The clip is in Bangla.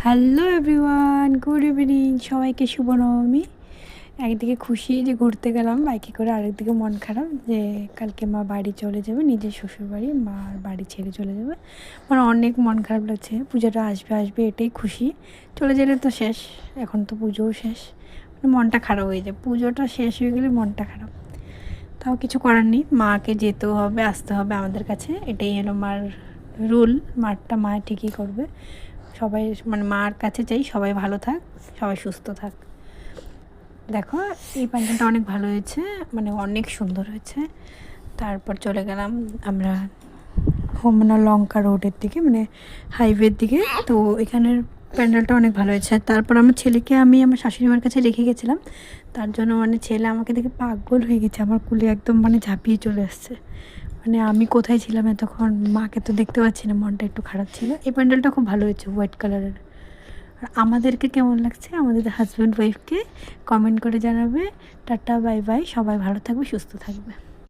Hello everyone, good evening. সবাইকে শুভ নবমী। একদিকে খুশি যে ঘুরতে গেলাম বাইকে করে, আরেকদিকে মন খারাপ যে কালকে মা বাড়ি চলে যাবে, নিজের শ্বশুরবাড়ি, মার বাড়ি ছেড়ে চলে যাবে। মানে অনেক মন খারাপ লাগছে। পুজোটা আসবে আসবে এটাই খুশি, চলে গেলে তো শেষ। এখন তো পুজোও শেষ, মানে মনটা খারাপ হয়ে যায়। পুজোটা শেষ হয়ে গেলে মনটা খারাপ। তাও কিছু করার নেই, মাকে যেতেও হবে, আসতে হবে আমাদের কাছে। এটাই হলো মার রুল। মারটা মা ঠিকই করবে। সবাই মানে মার কাছে চাই সবাই ভালো থাক, সবাই সুস্থ থাক। দেখো এই প্যান্ডেলটা অনেক ভালো হয়েছে, মানে অনেক সুন্দর হয়েছে। তারপর চলে গেলাম আমরা হোমনা লঙ্কা রোডের দিকে, মানে হাইওয়ের দিকে। তো এখানের প্যান্ডেলটা অনেক ভালো হয়েছে। তারপর আমার ছেলেকে আমি আমার শাশুড়ি মার কাছে রেখে গেছিলাম, তার জন্য মানে ছেলে আমাকে দেখে পাগল হয়ে গেছে, আমার কুলে একদম মানে ঝাঁপিয়ে চলে আসছে। মানে আমি কোথায় ছিলাম এতক্ষণ, মাকে তো দেখতে পাচ্ছি না, মনটা একটু খারাপ ছিল। এই প্যান্ডেলটা খুব ভালো হয়েছে, হোয়াইট কালারের। আর আমাদেরকে কেমন লাগছে, আমাদের হাজব্যান্ড ওয়াইফকে কমেন্ট করে জানাবে। টাটা, বাই বাই, সবাই ভালো থাকবে, সুস্থ থাকবে।